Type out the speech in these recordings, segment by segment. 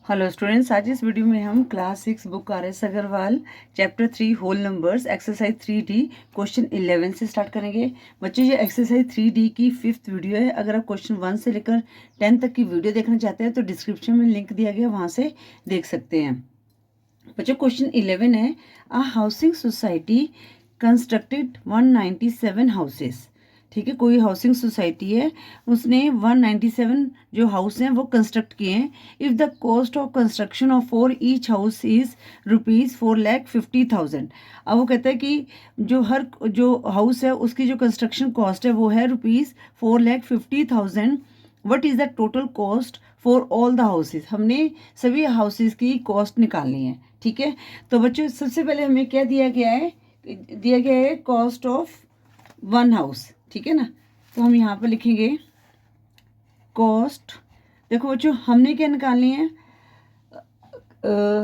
Hello students, आज इस video में हम class 6 book RS Agrawal chapter 3 whole numbers exercise 3D question 11 से स्टार्ट करेंगे। बच्चों, ये एक्सरसाइज 3D की 5th वीडियो है। अगर आप क्वेश्चन 1 से लेकर 10 तक की वीडियो देखना चाहते हैं तो डिस्क्रिप्शन में लिंक दिया गया, वहाँ से देख सकते हैं। बच्चों, क्वेश्चन 11 है, अ हाउसिंग सोसाइटी कंस्ट्रक्टेड 197 हाउसेस। ठीक है, कोई हाउसिंग सोसाइटी है, उसने 197 जो हाउस हैं वो कंस्ट्रक्ट किए हैं। If the cost of construction of for each house is ₹4,50,000। अब वो कहता है कि जो हाउस है उसकी जो कंस्ट्रक्शन कॉस्ट है वो है ₹4,50,000। What is the total cost for all the houses. हमने सभी हाउसेज की कॉस्ट निकालनी है। ठीक है, तो बच्चों सबसे पहले हमें क्या दिया गया है कॉस्ट ऑफ वन हाउस। ठीक है ना, तो हम यहाँ पर लिखेंगे कॉस्ट। देखो बच्चों, हमने क्या निकालनी है,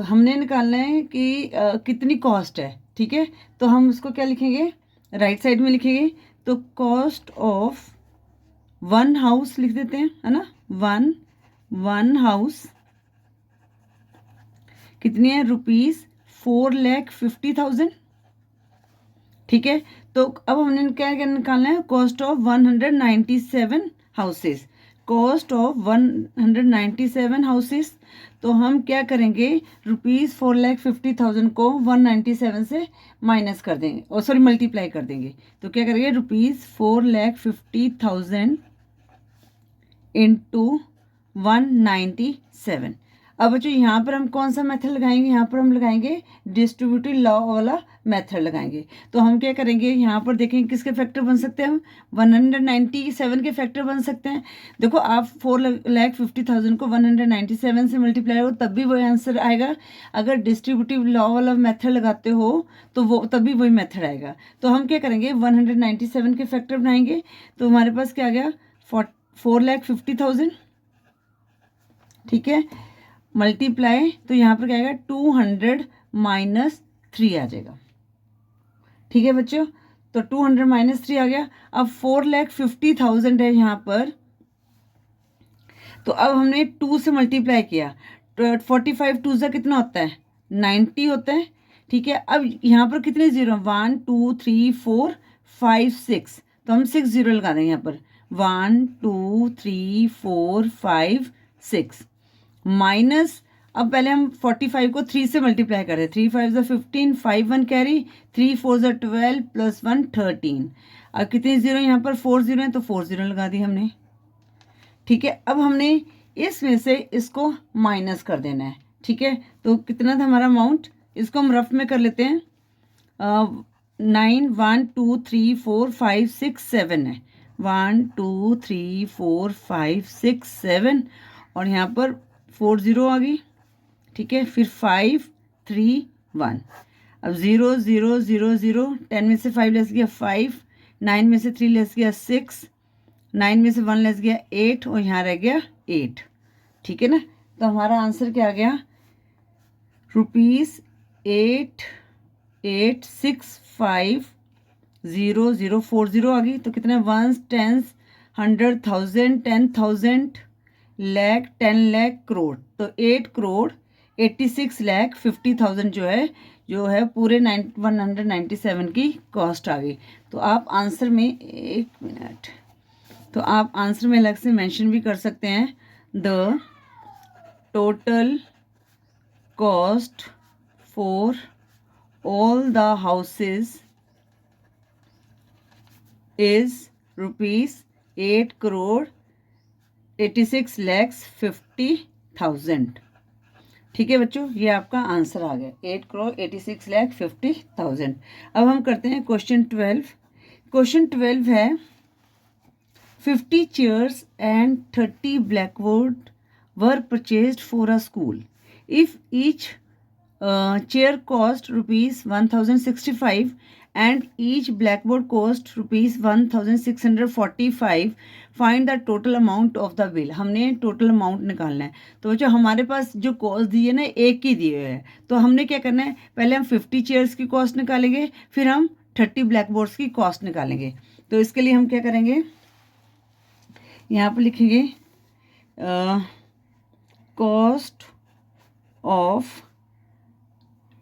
हमने निकालना है कि कितनी कॉस्ट है। ठीक है, तो हम उसको क्या लिखेंगे, राइट साइड में लिखेंगे। तो कॉस्ट ऑफ वन हाउस लिख देते हैं, है ना। वन हाउस कितनी है, ₹4,50,000। ठीक है, तो अब हमने क्या क्या निकालना है, cost of 197 houses. Cost of 197 houses, तो हम क्या करेंगे, ₹4,50,000 को 197 से माइनस कर देंगे, और सॉरी मल्टीप्लाई कर देंगे। तो क्या करेंगे, ₹4,50,000 इंटू 197। अब बच्चों यहाँ पर हम कौन सा मेथड लगाएंगे, यहाँ पर हम लगाएंगे डिस्ट्रीब्यूटिव लॉ वाला मेथड लगाएंगे। तो हम क्या करेंगे, यहाँ पर देखेंगे किसके फैक्टर बन सकते हैं, हम 197 के फैक्टर बन सकते हैं। देखो, आप 4,50,000 को 197 से मल्टीप्लाई हो तब भी वही आंसर आएगा। अगर डिस्ट्रीब्यूटिव लॉ वाला मेथड लगाते हो तो वो तभी वही मेथड आएगा। तो हम क्या करेंगे, 197 के फैक्टर बनाएंगे। तो हमारे पास क्या आ गया, 4,50,000। ठीक है, मल्टीप्लाई, तो यहाँ पर क्या आएगा, 200 माइनस 3 आ जाएगा। ठीक है बच्चों, तो 200 माइनस 3 आ गया। अब 4,50,000 है यहाँ पर, तो अब हमने 2 से मल्टीप्लाई किया, तो 45 2 से कितना होता है, 90 होता है। ठीक है, अब यहाँ पर कितने जीरो, 1 2 3 4 5 6, तो हम 6 जीरो लगा देंगे यहाँ पर, 1 2 3 4 5 6 माइनस। अब पहले हम 45 को 3 से मल्टीप्लाई कर रहे हैं, 3 5 15, 5 1 कैरी, 3 4 12 प्लस 1 13। अब कितने जीरो यहाँ पर, 4 जीरो है, तो 4 जीरो लगा दी हमने। ठीक है, अब हमने इसमें से इसको माइनस कर देना है। ठीक है, तो कितना था हमारा अमाउंट, इसको हम रफ में कर लेते हैं। 9 1 2 3 4 5 6 7 है, 1 2 3 4 5 6 7, और यहाँ पर 4 जीरो आ गई। ठीक है, फिर 5 3 1। अब 0 0 0 0, 10 में से 5 लेस गया 5, 9 में से 3 लेस गया 6, 9 में से 1 लेस गया 8, और यहाँ रह गया 8। ठीक है ना, तो हमारा आंसर क्या आ गया, ₹8,865,040 आ गई। तो कितना, 1 10 100 1000 10,000 लाख 10 लाख करोड़, तो 8,86,50,000 जो है पूरे 197 की कॉस्ट आ गई। तो आप आंसर में, एक मिनट, तो आप आंसर में अलग से मेंशन भी कर सकते हैं, the total cost for all the houses is ₹8,86,50,000। ठीक है बच्चों, ये आपका आंसर आ गया, 8,86,50,000। अब हम करते हैं क्वेश्चन 12। क्वेश्चन 12 है, 50 chairs and 30 blackboard were purchased for a school. If each chair cost ₹1,065 and each blackboard cost ₹1,645, find the total amount of the bill. हमने टोटल अमाउंट निकालना है। तो बच्चों, हमारे पास जो कॉस्ट दी है ना, एक ही दिए हुए है। तो हमने क्या करना है, पहले हम 50 चेयर्स की कॉस्ट निकालेंगे, फिर हम 30 ब्लैक बोर्ड्स की कॉस्ट निकालेंगे। तो इसके लिए हम क्या करेंगे, यहाँ पर लिखेंगे कॉस्ट ऑफ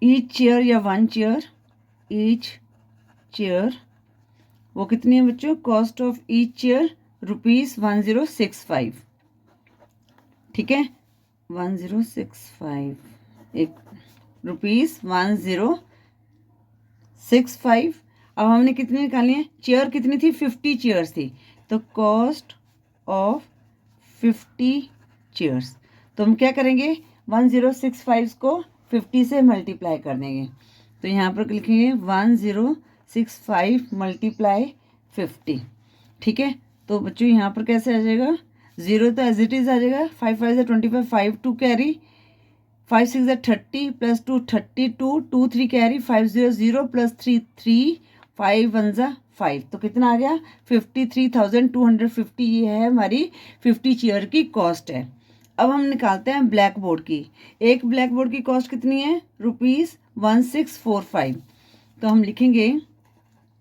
ईच चेयर या वन चेयर, ईच चेयर, वो कितनी है बच्चों? कॉस्ट ऑफ ईच चेयर ₹1065, ठीक है, 1065, एक ₹1065। अब हमने कितनी निकाली है? चेयर कितनी थी? 50 चेयर्स थी, तो कॉस्ट ऑफ 50 चेयर्स, तो हम क्या करेंगे? 1065 को 50 से मल्टीप्लाई कर देंगे, तो यहाँ पर लिखेंगे 1065 मल्टीप्लाई 50, ठीक है। तो बच्चों यहाँ पर कैसे आ जाएगा? 0 तो एज इट इज़ आ जाएगा, 5 5 25, 5 2 कैरी, 5 6 30 प्लस 2 32, 2 3 कैरी, 5 0 0 प्लस 3 3, 5 1 5, तो कितना आ गया? 53,250। ये है हमारी 50 चेयर की कॉस्ट है। अब हम निकालते हैं ब्लैक बोर्ड की। एक ब्लैक बोर्ड की कॉस्ट कितनी है? ₹1645, तो हम लिखेंगे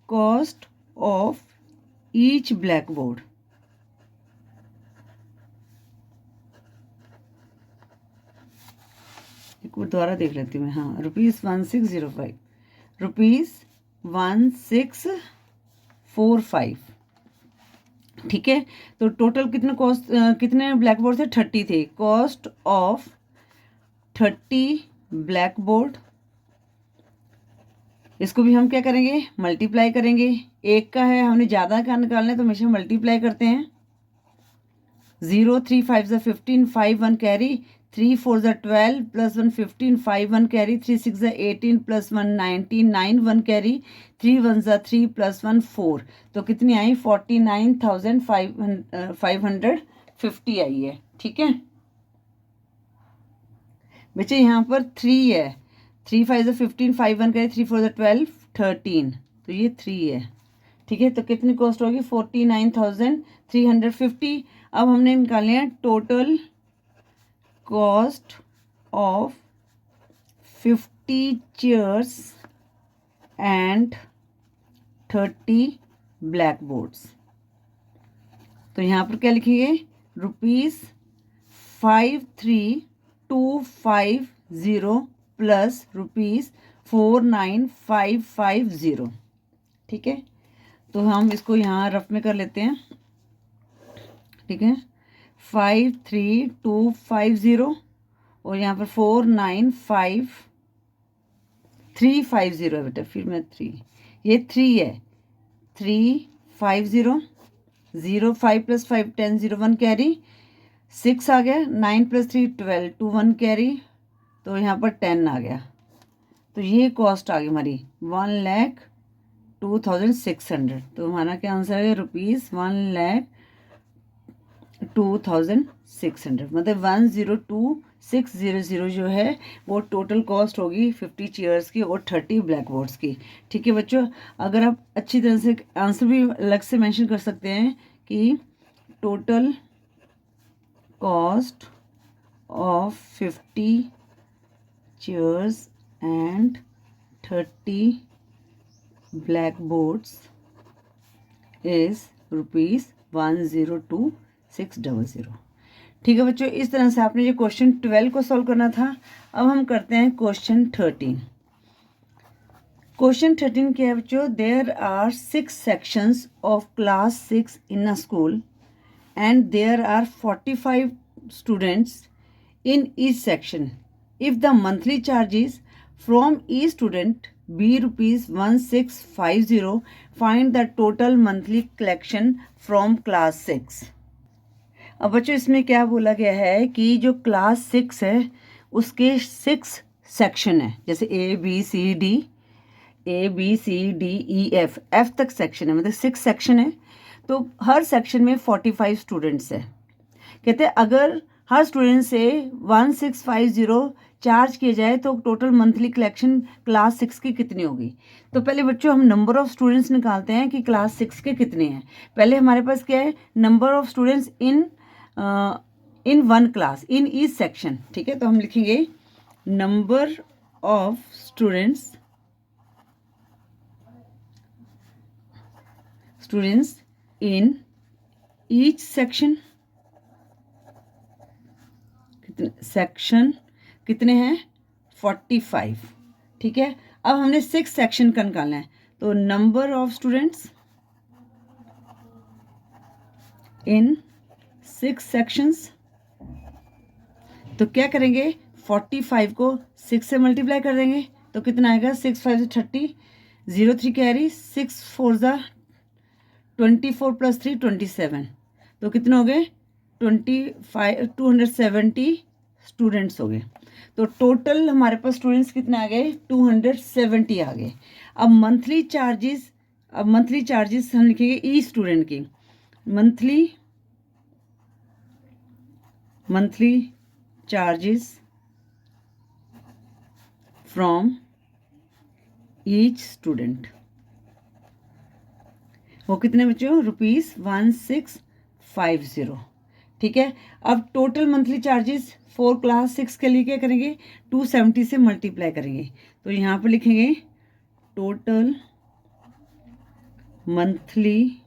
cost of each black board, एक बार दोबारा देख लेती हूँ मैं, हाँ, ₹1605, ₹1645, ठीक है। तो टोटल कितने कॉस्ट, कितने ब्लैक बोर्ड थे? 30 थे। कॉस्ट ऑफ 30 ब्लैक बोर्ड, इसको भी हम क्या करेंगे? मल्टीप्लाई करेंगे। एक का है, हमने ज़्यादा का निकालना है तो हमेशा मल्टीप्लाई करते हैं। 0 3 5 15, 5 1 carry, 3 4 12 plus 1 15, 5 1 carry, 3 6 18 plus 1 19, 9 1 carry, 3 1 3 plus 1 4, तो कितनी आई? 49,550 आई है, ठीक है बच्चे। यहाँ पर 3 है, 3 5 15, 5 1 कैरी, 3 4 12 13, तो ये 3 है, ठीक है। तो कितनी कॉस्ट होगी? 49,350। अब हमने निकालने हैं total cost of 50 chairs and 30 black boards, तो यहाँ पर क्या लिखेंगे? ₹53,250 प्लस ₹49,550, ठीक है। तो हम इसको यहाँ रफ में कर लेते हैं, ठीक है। 53,250 और यहाँ पर 49,350 है बेटा, फिर मैं 3, ये 3 है, 350, 0 5 प्लस 5 10, 0 1 कैरी, 6 आ गया, 9 प्लस 3 12, 2 1 कैरी, तो यहाँ पर 10 आ गया, तो ये कॉस्ट आ गई हमारी 1,02,600। तो हमारा क्या आंसर है? ₹1,02,600, मतलब 1,02,600 जो है वो टोटल कॉस्ट होगी 50 चेयर्स की और 30 ब्लैक बोर्ड्स की, ठीक है बच्चों। अगर आप अच्छी तरह से आंसर भी अलग से मेंशन कर सकते हैं कि total cost of 50 chairs and 30 black boards is ₹102,600, ठीक है बच्चों। इस तरह से आपने जो क्वेश्चन 12 को सॉल्व करना था। अब हम करते हैं क्वेश्चन 13। क्वेश्चन 13 क्या है बच्चों? There are 6 sections of class 6 in a school and there are 45 students in each section. If the monthly charges from each student be ₹1650, find the total monthly collection from class 6. अब बच्चों इसमें क्या बोला गया है कि जो क्लास 6 है उसके 6 सेक्शन है, जैसे ABCDEF तक सेक्शन है, मतलब 6 सेक्शन है, तो हर सेक्शन में 45 स्टूडेंट्स है। कहते हैं अगर हर स्टूडेंट से 1650 चार्ज किया जाए तो टोटल मंथली कलेक्शन क्लास 6 की कितनी होगी। तो पहले बच्चों हम नंबर ऑफ स्टूडेंट्स निकालते हैं कि क्लास 6 के कितने हैं। पहले हमारे पास क्या है? Number of students in one class in each section, ठीक है। तो हम लिखेंगे number of students in each section, कितने हैं 45, ठीक है। अब हमने 6 सेक्शन का निकालना है, तो number of students in 6 sections, तो क्या करेंगे 45 को 6 से मल्टीप्लाई कर देंगे, तो कितना आएगा 6 5 से 30, 0 3 कैरी, 6 4 ज़ा 24 प्लस 3 27, तो कितने हो गए 270 स्टूडेंट्स हो गए। तो टोटल हमारे पास स्टूडेंट्स कितने आ गए 270 आ गए। अब मंथली चार्जेस हम लिखेंगे ई स्टूडेंट की, monthly charges from each student, वो कितने बच्चों ₹1650, ठीक है। अब टोटल मंथली चार्जेस 4 क्लास 6 के लिए क्या करेंगे 270 से मल्टीप्लाई करेंगे, तो यहाँ पर लिखेंगे total monthly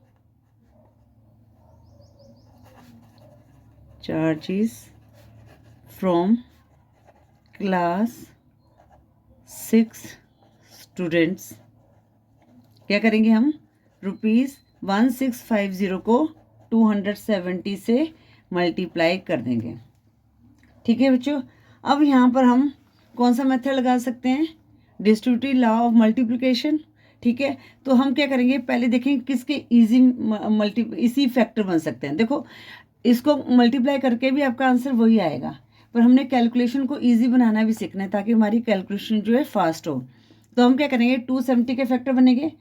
charges from class 6 students, क्या करेंगे हम ₹1650 को 270 से मल्टीप्लाई कर देंगे, ठीक है बच्चों। अब यहाँ पर हम कौन सा मेथड लगा सकते हैं डिस्ट्रीब्यूटिव लॉ ऑफ मल्टीप्लिकेशन, ठीक है। तो हम क्या करेंगे पहले देखेंगे किसके इसी फैक्टर बन सकते हैं। देखो इसको मल्टीप्लाई करके भी आपका आंसर वही आएगा, पर हमने कैलकुलेशन को ईजी बनाना भी सीखना है ताकि हमारी कैलकुलेशन जो है फास्ट हो। तो हम क्या करेंगे 270 के फैक्टर बनेंगे,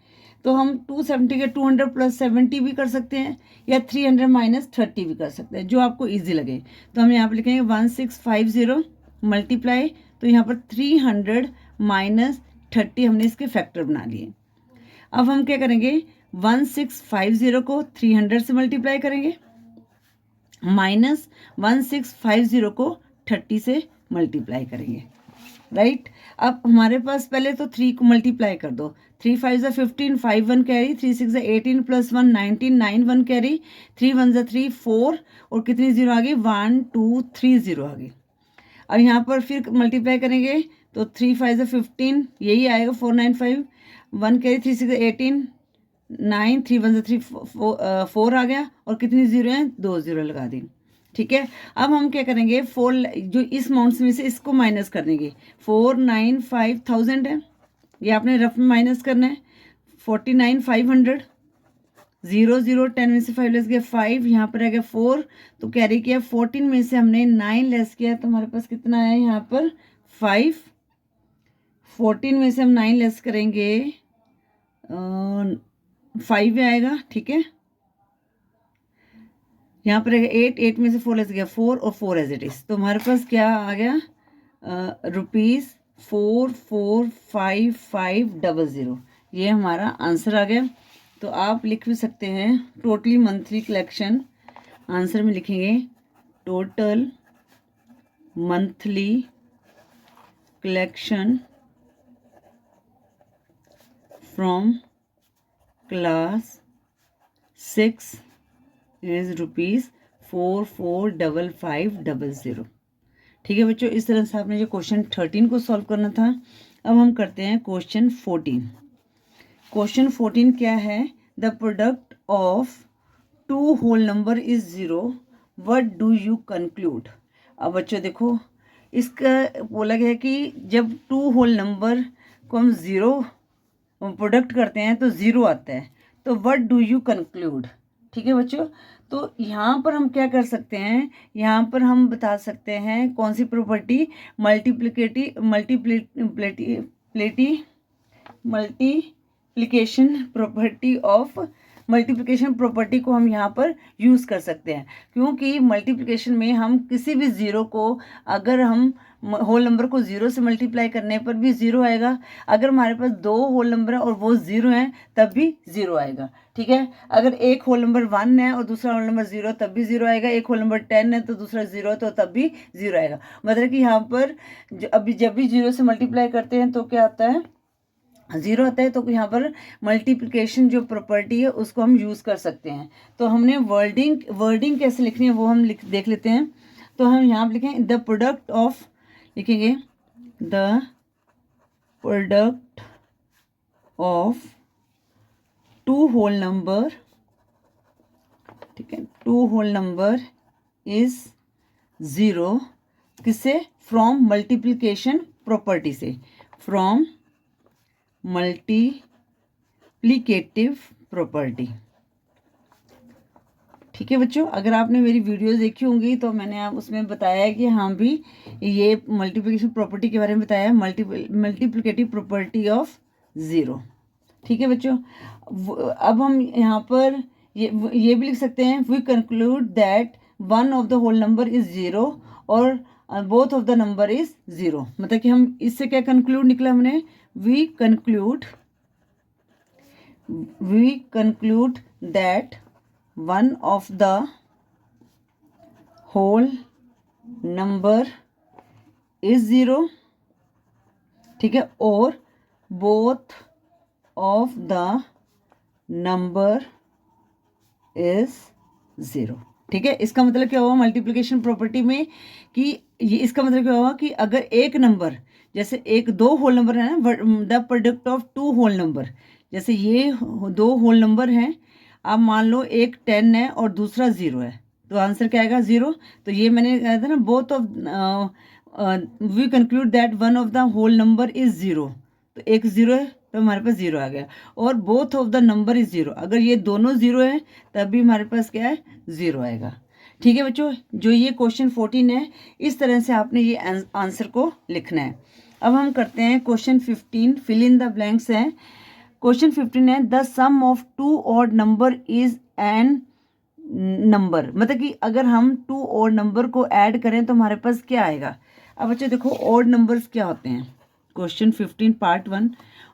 तो हम 270 के 200 प्लस 70 भी कर सकते हैं या 300 माइनस 30 भी कर सकते हैं, जो आपको इजी लगे। तो हम यहाँ पर लिखेंगे 1650 मल्टीप्लाई, तो यहाँ पर 300 माइनस 30 हमने इसके फैक्टर बना लिए। अब हम क्या करेंगे 1650 को 300 से मल्टीप्लाई करेंगे, माइनस 1650 को 30 से मल्टीप्लाई करेंगे, राइट। अब हमारे पास पहले तो 3 को मल्टीप्लाई कर दो, 3 5 ज़ा 15, 5 1 कैरी, 3 6 ज़ा 18 प्लस 1 19, 9 1 कैरी, 3 1 ज़ा 3 4, और कितनी जीरो आ गई 1 2 3 जीरो आ गई। अब यहाँ पर फिर मल्टीप्लाई करेंगे तो 3 5 ज़ा 15, यही आएगा 495, 1 कैरी, 3 6 ज़ा 18, 9 3 1 ज़ा 3 4 आ गया, और कितनी जीरो हैं 2 जीरो लगा दी, ठीक है। अब हम क्या करेंगे 4 जो इस अमाउंट्स में से इसको माइनस कर देंगे, 495,000 है, ये आपने रफ में माइनस करना है, 49,500, 0 0 10 में से 5 लेस किया 5, यहाँ पर आ गया 4, तो कैरी किया 14 में से हमने 9 लेस किया, तो हमारे पास कितना है यहाँ पर 5, 14 में से हम 9 लेस करेंगे 5 आएगा, ठीक है। यहाँ पर 8 में से 4 लेस गया 4, और 4 एज इट इज, तो हमारे पास क्या आ गया ₹445500, ये हमारा आंसर आ गया। तो आप लिख भी सकते हैं टोटली मंथली कलेक्शन, आंसर में लिखेंगे total monthly collection from class 6 is ₹445500, ठीक है बच्चों। इस तरह से आपने जो क्वेश्चन 13 को सॉल्व करना था। अब हम करते हैं क्वेश्चन 14। क्वेश्चन 14 क्या है, the product of 2 whole number is 0, what do you conclude. अब बच्चों देखो इसका बोला गया है कि जब 2 होल नंबर को हम 0 प्रोडक्ट करते हैं तो 0 आता है, तो व्हाट डू यू कंक्लूड, ठीक है बच्चों। तो यहाँ पर हम क्या कर सकते हैं, यहाँ पर हम बता सकते हैं कौन सी प्रॉपर्टी मल्टीप्लिकेशन प्रॉपर्टी को हम यहाँ पर यूज़ कर सकते हैं, क्योंकि मल्टीप्लिकेशन में हम किसी भी ज़ीरो को अगर हम होल नंबर को 0 से मल्टीप्लाई करने पर भी 0 आएगा, अगर हमारे पास 2 होल नंबर है और वो 0 हैं तब भी 0 आएगा, ठीक है। अगर एक होल नंबर 1 है और दूसरा होल नंबर 0 तब भी 0 आएगा, एक होल नंबर 10 है तो दूसरा 0 तो तब भी 0 आएगा। मतलब कि यहाँ पर जब भी 0 से मल्टीप्लाई करते हैं तो क्या आता है 0 आता है, तो यहाँ पर मल्टीप्लिकेशन जो प्रॉपर्टी है उसको हम यूज़ कर सकते हैं। तो हमने वर्डिंग कैसे लिखनी है वो हम देख लेते हैं। तो हम यहाँ पर लिखें द प्रोडक्ट ऑफ लिखेंगे the product of two whole number, ठीक है, two whole number is zero, किससे? फ्रॉम मल्टीप्लिकेशन प्रॉपर्टी से, फ्रॉम मल्टीप्लिकेटिव प्रॉपर्टी। ठीक है बच्चों, अगर आपने मेरी वीडियोस देखी होंगी तो मैंने आप उसमें बताया कि हाँ भी ये मल्टीप्लिकेशन प्रॉपर्टी के बारे में बताया, मल्टीप्लिकेटिव प्रॉपर्टी ऑफ ज़ीरो। ठीक है बच्चों, अब हम यहाँ पर ये भी लिख सकते हैं, we conclude that one of the whole number is zero और both of the number is zero. मतलब कि हम इससे क्या कंक्लूड निकला हमने, we conclude that one of the whole number is zero, ठीक है, और both of the number is zero. ठीक है, इसका मतलब क्या हुआ मल्टीप्लिकेशन प्रॉपर्टी में कि ये इसका मतलब क्या हुआ कि अगर एक नंबर, जैसे एक दो होल नंबर है ना, the product of two whole number, जैसे ये दो होल नंबर हैं, अब मान लो एक 10 है और दूसरा 0 है, तो आंसर क्या आएगा? 0। तो ये मैंने कहा था ना, both of we conclude that one of the whole number is 0, तो एक 0 है तो हमारे पास 0 आ गया, और both of the number is 0, अगर ये दोनों 0 है तब भी हमारे पास क्या है? 0 आएगा। ठीक है बच्चों, जो ये क्वेश्चन 14 है, इस तरह से आपने ये आंसर को लिखना है। अब हम करते हैं question 15, fill in the blanks है। क्वेश्चन 15 है, the sum of two odd number is an number, मतलब कि अगर हम टू ऑड नंबर को ऐड करें तो हमारे पास क्या आएगा? अब बच्चों देखो ऑड नंबर्स क्या होते हैं। क्वेश्चन 15 पार्ट 1,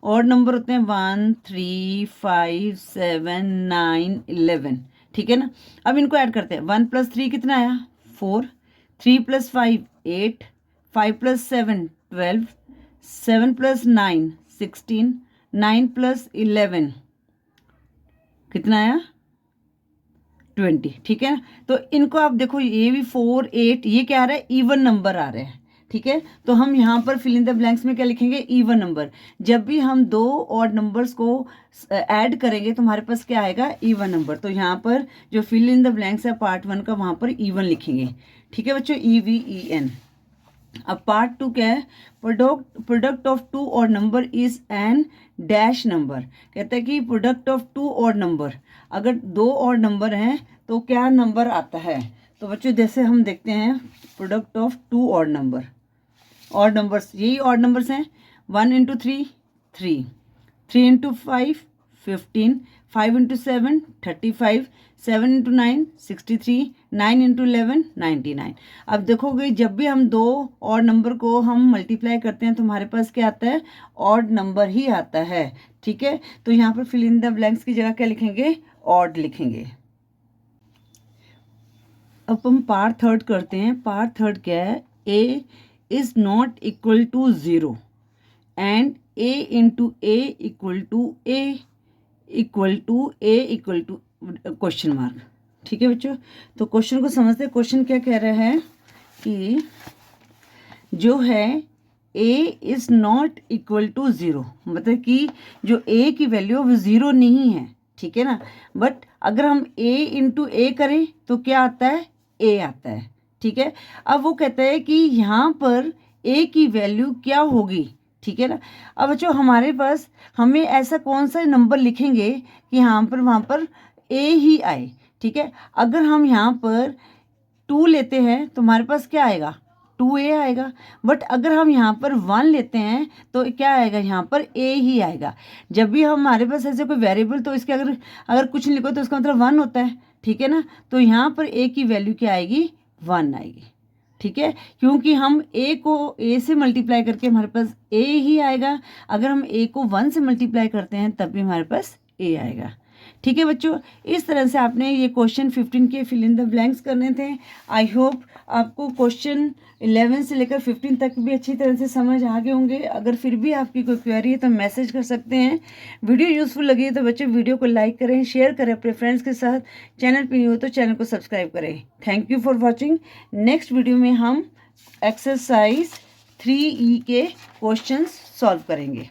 ऑड नंबर होते हैं 1, 3, 5, 7, 9, 11। ठीक है ना, अब इनको ऐड करते हैं। 1 + 3 कितना आया? 4, 3 + 5 8, 5 + 7 12, 7 + 9 16, 9 + 11 कितना आया? 20। ठीक है ना, तो इनको आप देखो, ये भी 4, 8, ये क्या आ रहा है? इवन नंबर आ रहे हैं। ठीक है, तो हम यहाँ पर फिल इन द ब्लैंक्स में क्या लिखेंगे? Even number. जब भी हम दो ऑड नंबर्स को ऐड करेंगे तो हमारे पास क्या आएगा? Even number. तो यहाँ पर जो फिल इन द ब्लैंक्स है पार्ट 1 का, वहाँ पर इवन लिखेंगे। ठीक है बच्चों, EVEN। अब पार्ट 2 क्या है? Product of two odd number is an dash number. कहता है कि product of two odd number, अगर दो ऑड नंबर हैं तो क्या नंबर आता है? तो बच्चों जैसे हम देखते हैं product of two odd number, odd numbers यही ऑड नंबर्स हैं। 1 × 3 3, 3 × 5 15, 5 × 7 35, 7 × 9 63, 9 × 11 99। अब देखोगे जब भी हम दो ऑड नंबर को हम मल्टीप्लाई करते हैं तो हमारे पास क्या आता है? ऑड नंबर ही आता है। ठीक है, तो यहाँ पर फिल इन द ब्लैंक्स की जगह क्या लिखेंगे? ऑड लिखेंगे। अब हम पार्ट 3 करते हैं। पार्ट 3 क्या है? A is not equal to 0 and A into A equal to A equal to question mark. ठीक है बच्चों, तो क्वेश्चन को समझते हैं। क्वेश्चन क्या कह रहा है कि जो है A is not equal to 0, मतलब कि जो A की वैल्यू वो 0 नहीं है। ठीक है ना, बट अगर हम A into A करें तो क्या आता है? A आता है। ठीक है, अब वो कहता है कि यहाँ पर A की वैल्यू क्या होगी? ठीक है ना, अब बच्चों हमारे पास हमें ऐसा कौन सा नंबर लिखेंगे कि यहाँ पर वहाँ पर A ही आए? ठीक है, अगर हम यहाँ पर 2 लेते हैं तो हमारे पास क्या आएगा? 2A आएगा। बट अगर हम यहाँ पर 1 लेते हैं तो क्या आएगा? यहाँ पर A ही आएगा। जब भी हमारे पास ऐसे कोई वेरिएबल, तो इसके अगर कुछ नहीं लिखो तो इसका मतलब 1 होता है। ठीक है ना, तो यहाँ पर A की वैल्यू क्या आएगी? 1 आएगी। ठीक है, क्योंकि हम A को A से मल्टीप्लाई करके हमारे पास A ही आएगा। अगर हम A को 1 से मल्टीप्लाई करते हैं तब भी हमारे पास A आएगा। ठीक है बच्चों, इस तरह से आपने ये क्वेश्चन 15 के फिल इन द ब्लैंक्स करने थे। आई होप आपको क्वेश्चन 11 से लेकर 15 तक भी अच्छी तरह से समझ आ गए होंगे। अगर फिर भी आपकी कोई क्वेरी है तो मैसेज कर सकते हैं। वीडियो यूज़फुल लगी है तो बच्चे वीडियो को लाइक करें, शेयर करें अपने फ्रेंड्स के साथ। चैनल पर नहीं हो तो चैनल को सब्सक्राइब करें। Thank you for watching. Next video में हम एक्सरसाइज 3E के क्वेश्चंस सॉल्व करेंगे।